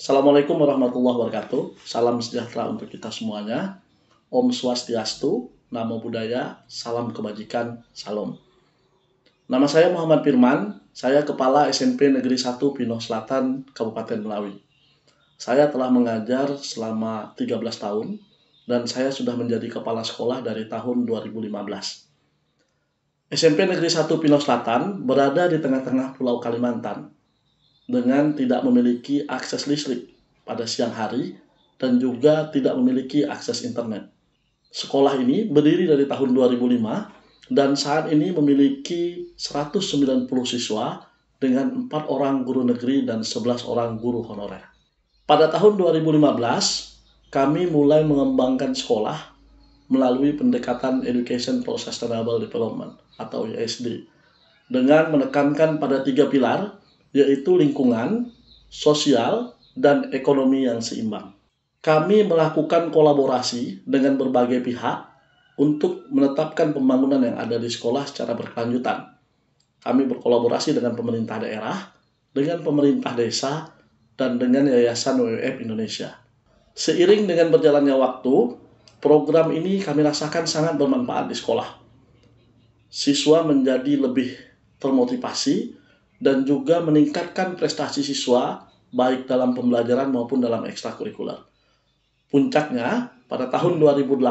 Assalamualaikum warahmatullahi wabarakatuh. Salam sejahtera untuk kita semuanya. Om Swastiastu, Namo Buddhaya, salam kebajikan, salam. Nama saya Muhammad Firman, saya Kepala SMP Negeri 1 Pinoh Selatan, Kabupaten Melawi. Saya telah mengajar selama 13 tahun dan saya sudah menjadi kepala sekolah dari tahun 2015. SMP Negeri 1 Pinoh Selatan berada di tengah-tengah Pulau Kalimantan dengan tidak memiliki akses listrik pada siang hari dan juga tidak memiliki akses internet. Sekolah ini berdiri dari tahun 2005 dan saat ini memiliki 190 siswa dengan 4 orang guru negeri dan 11 orang guru honorer. Pada tahun 2015, kami mulai mengembangkan sekolah melalui pendekatan Education for Sustainable Development atau ESD dengan menekankan pada 3 pilar, yaitu lingkungan, sosial, dan ekonomi yang seimbang. Kami melakukan kolaborasi dengan berbagai pihak untuk menetapkan pembangunan yang ada di sekolah secara berkelanjutan. Kami berkolaborasi dengan pemerintah daerah, dengan pemerintah desa, dan dengan Yayasan WWF Indonesia. Seiring dengan berjalannya waktu, program ini kami rasakan sangat bermanfaat di sekolah. Siswa menjadi lebih termotivasi dan juga meningkatkan prestasi siswa baik dalam pembelajaran maupun dalam ekstrakurikuler. Puncaknya, pada tahun 2018,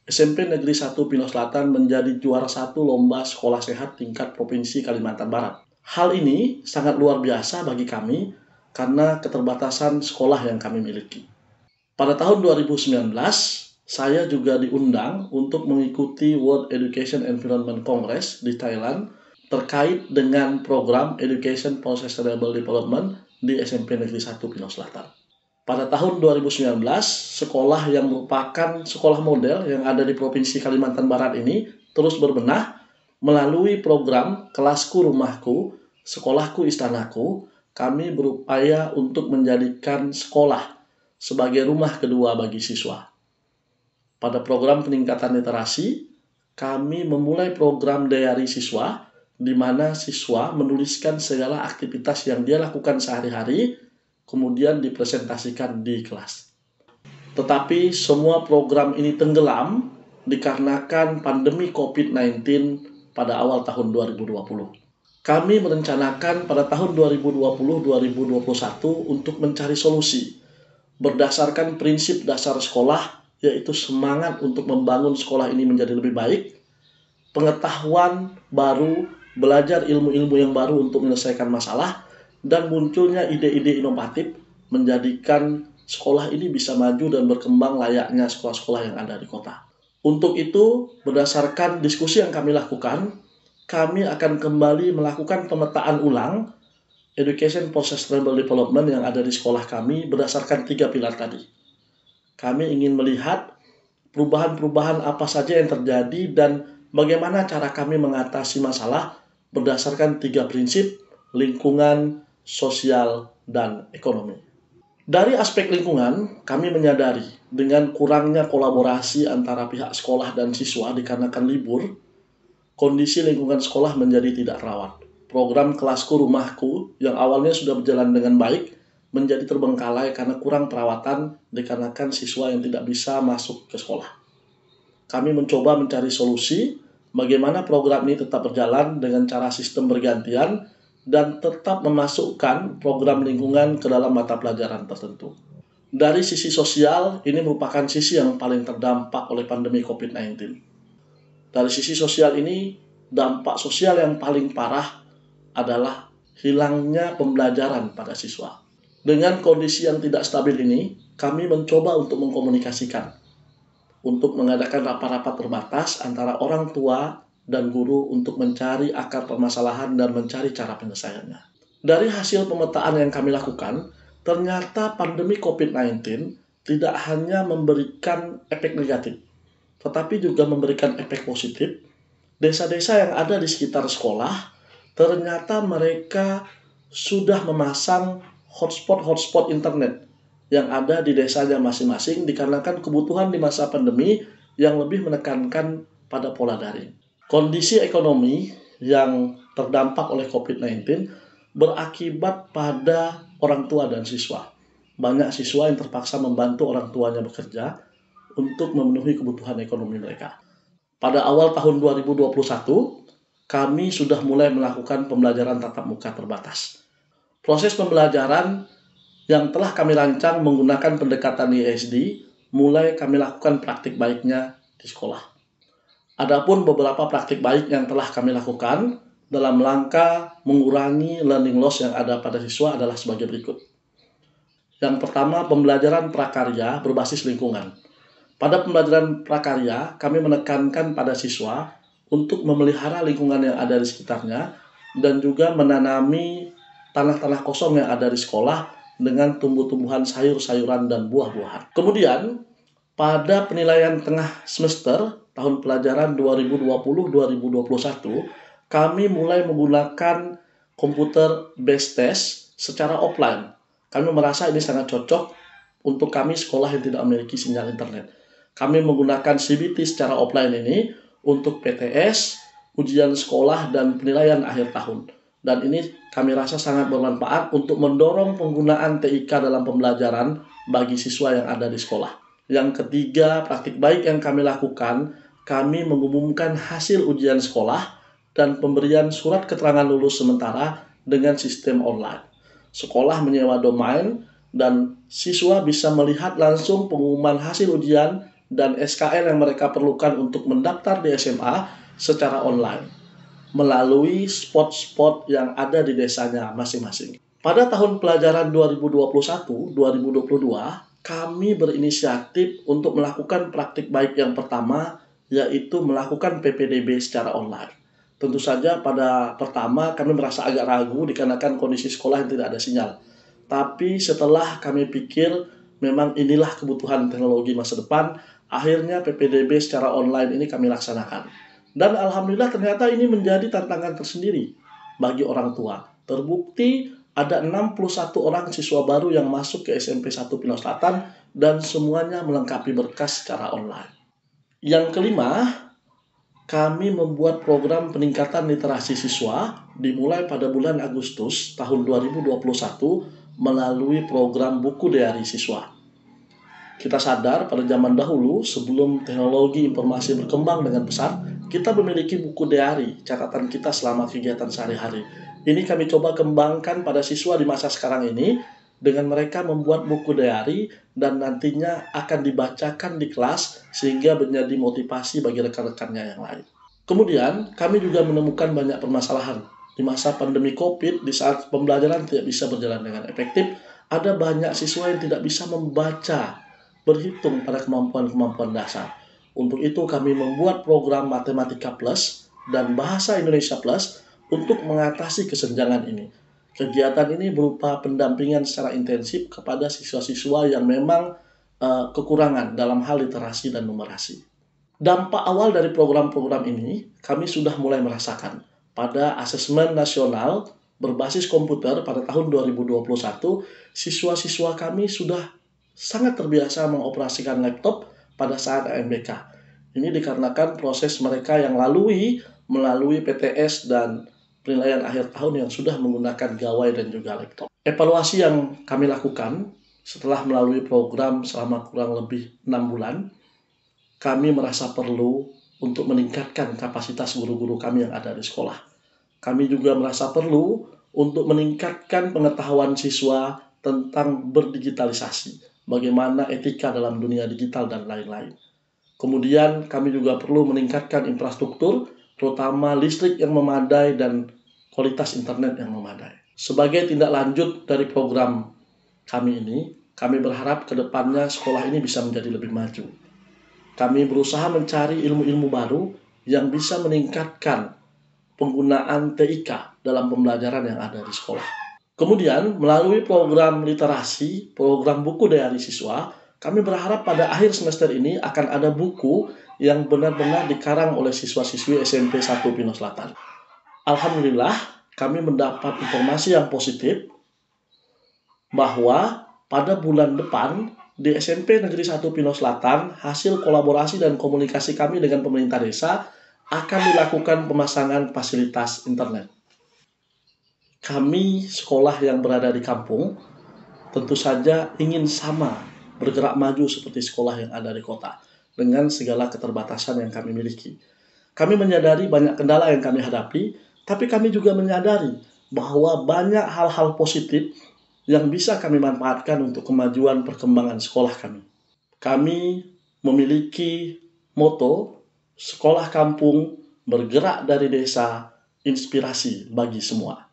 SMP Negeri 1 Pinoh Selatan menjadi juara 1 lomba sekolah sehat tingkat Provinsi Kalimantan Barat. Hal ini sangat luar biasa bagi kami karena keterbatasan sekolah yang kami miliki. Pada tahun 2019, saya juga diundang untuk mengikuti World Education Environment Congress di Thailand terkait dengan program Education for Sustainable Development di SMP Negeri 1 Pinoh Selatan. Pada tahun 2019, sekolah yang merupakan sekolah model yang ada di Provinsi Kalimantan Barat ini terus berbenah melalui program Kelasku Rumahku, Sekolahku Istanaku. Kami berupaya untuk menjadikan sekolah sebagai rumah kedua bagi siswa. Pada program peningkatan literasi, kami memulai program diary siswa, di mana siswa menuliskan segala aktivitas yang dia lakukan sehari-hari, kemudian dipresentasikan di kelas. Tetapi semua program ini tenggelam dikarenakan pandemi COVID-19 pada awal tahun 2020. Kami merencanakan pada tahun 2020-2021 untuk mencari solusi berdasarkan prinsip dasar sekolah, yaitu semangat untuk membangun sekolah ini menjadi lebih baik, pengetahuan baru, belajar ilmu-ilmu yang baru untuk menyelesaikan masalah, dan munculnya ide-ide inovatif menjadikan sekolah ini bisa maju dan berkembang layaknya sekolah-sekolah yang ada di kota. Untuk itu, berdasarkan diskusi yang kami lakukan, kami akan kembali melakukan pemetaan ulang Education for Sustainable Development yang ada di sekolah kami berdasarkan 3 pilar tadi. Kami ingin melihat perubahan-perubahan apa saja yang terjadi dan bagaimana cara kami mengatasi masalah berdasarkan 3 prinsip, lingkungan, sosial, dan ekonomi. Dari aspek lingkungan, kami menyadari dengan kurangnya kolaborasi antara pihak sekolah dan siswa dikarenakan libur, kondisi lingkungan sekolah menjadi tidak rawat. Program Kelasku Rumahku yang awalnya sudah berjalan dengan baik menjadi terbengkalai karena kurang perawatan dikarenakan siswa yang tidak bisa masuk ke sekolah. Kami mencoba mencari solusi bagaimana program ini tetap berjalan dengan cara sistem bergantian dan tetap memasukkan program lingkungan ke dalam mata pelajaran tertentu. Dari sisi sosial, ini merupakan sisi yang paling terdampak oleh pandemi COVID-19. Dari sisi sosial ini, dampak sosial yang paling parah adalah hilangnya pembelajaran pada siswa. Dengan kondisi yang tidak stabil ini, kami mencoba untuk mengkomunikasikan, untuk mengadakan rapat-rapat terbatas antara orang tua dan guru untuk mencari akar permasalahan dan mencari cara penyelesaiannya. Dari hasil pemetaan yang kami lakukan, ternyata pandemi COVID-19 tidak hanya memberikan efek negatif, tetapi juga memberikan efek positif. Desa-desa yang ada di sekitar sekolah, ternyata mereka sudah memasang hotspot internet yang ada di desanya masing-masing dikarenakan kebutuhan di masa pandemi yang lebih menekankan pada pola daring. Kondisi ekonomi yang terdampak oleh COVID-19 berakibat pada orang tua dan siswa. banyak siswa yang terpaksa membantu orang tuanya bekerja untuk memenuhi kebutuhan ekonomi mereka. Pada awal tahun 2021, kami sudah mulai melakukan pembelajaran tatap muka terbatas. Proses pembelajaran yang telah kami rancang menggunakan pendekatan ISD, mulai kami lakukan praktik baiknya di sekolah. Adapun beberapa praktik baik yang telah kami lakukan dalam rangka mengurangi learning loss yang ada pada siswa adalah sebagai berikut. Yang pertama, pembelajaran prakarya berbasis lingkungan. Pada pembelajaran prakarya, kami menekankan pada siswa untuk memelihara lingkungan yang ada di sekitarnya dan juga menanami tanah-tanah kosong yang ada di sekolah dengan tumbuh-tumbuhan sayur-sayuran dan buah-buahan. Kemudian, pada penilaian tengah semester tahun pelajaran 2020-2021, kami mulai menggunakan komputer based test secara offline. Kami merasa ini sangat cocok untuk kami sekolah yang tidak memiliki sinyal internet. Kami menggunakan CBT secara offline ini untuk PTS, ujian sekolah, dan penilaian akhir tahun. Dan ini kami rasa sangat bermanfaat untuk mendorong penggunaan TIK dalam pembelajaran bagi siswa yang ada di sekolah. Yang ketiga, praktik baik yang kami lakukan, kami mengumumkan hasil ujian sekolah dan pemberian surat keterangan lulus sementara dengan sistem online. Sekolah menyewa domain dan siswa bisa melihat langsung pengumuman hasil ujian dan SKL yang mereka perlukan untuk mendaftar di SMA secara online melalui spot-spot yang ada di desanya masing-masing. Pada tahun pelajaran 2021-2022, kami berinisiatif untuk melakukan praktik baik yang pertama, yaitu melakukan PPDB secara online. Tentu saja pada pertama kami merasa agak ragu dikarenakan kondisi sekolah yang tidak ada sinyal. Tapi setelah kami pikir memang inilah kebutuhan teknologi masa depan, akhirnya PPDB secara online ini kami laksanakan. Dan alhamdulillah ternyata ini menjadi tantangan tersendiri bagi orang tua. Terbukti ada 61 orang siswa baru yang masuk ke SMP 1 Pino Selatan dan semuanya melengkapi berkas secara online. Yang kelima, kami membuat program peningkatan literasi siswa dimulai pada bulan Agustus tahun 2021 melalui program buku diari siswa. Kita sadar pada zaman dahulu sebelum teknologi informasi berkembang dengan pesat, kita memiliki buku diari catatan kita selama kegiatan sehari-hari. Ini kami coba kembangkan pada siswa di masa sekarang ini dengan mereka membuat buku diari dan nantinya akan dibacakan di kelas sehingga menjadi motivasi bagi rekan-rekannya yang lain. Kemudian kami juga menemukan banyak permasalahan. Di masa pandemi COVID, di saat pembelajaran tidak bisa berjalan dengan efektif, ada banyak siswa yang tidak bisa membaca, berhitung pada kemampuan-kemampuan dasar. Untuk itu kami membuat program Matematika Plus dan Bahasa Indonesia Plus untuk mengatasi kesenjangan ini. Kegiatan ini berupa pendampingan secara intensif kepada siswa-siswa yang memang kekurangan dalam hal literasi dan numerasi. Dampak awal dari program-program ini kami sudah mulai merasakan. Pada asesmen nasional berbasis komputer pada tahun 2021, siswa-siswa kami sudah sangat terbiasa mengoperasikan laptop pada saat AMBK. Ini dikarenakan proses mereka yang melalui PTS dan penilaian akhir tahun yang sudah menggunakan gawai dan juga laptop. Evaluasi yang kami lakukan setelah melalui program selama kurang lebih 6 bulan, kami merasa perlu untuk meningkatkan kapasitas guru-guru kami yang ada di sekolah. Kami juga merasa perlu untuk meningkatkan pengetahuan siswa tentang berdigitalisasi, bagaimana etika dalam dunia digital dan lain-lain. Kemudian kami juga perlu meningkatkan infrastruktur, terutama listrik yang memadai dan kualitas internet yang memadai. Sebagai tindak lanjut dari program kami ini, kami berharap ke depannya sekolah ini bisa menjadi lebih maju. Kami berusaha mencari ilmu-ilmu baru yang bisa meningkatkan penggunaan TIK dalam pembelajaran yang ada di sekolah. Kemudian, melalui program literasi, program buku diari siswa, kami berharap pada akhir semester ini akan ada buku yang benar-benar dikarang oleh siswa-siswi SMP 1 Pino Selatan. Alhamdulillah, kami mendapat informasi yang positif bahwa pada bulan depan di SMP Negeri 1 Pino Selatan, hasil kolaborasi dan komunikasi kami dengan pemerintah desa akan dilakukan pemasangan fasilitas internet. Kami sekolah yang berada di kampung tentu saja ingin sama bergerak maju seperti sekolah yang ada di kota dengan segala keterbatasan yang kami miliki. Kami menyadari banyak kendala yang kami hadapi, tapi kami juga menyadari bahwa banyak hal-hal positif yang bisa kami manfaatkan untuk kemajuan perkembangan sekolah kami. Kami memiliki moto, sekolah kampung bergerak dari desa, inspirasi bagi semua.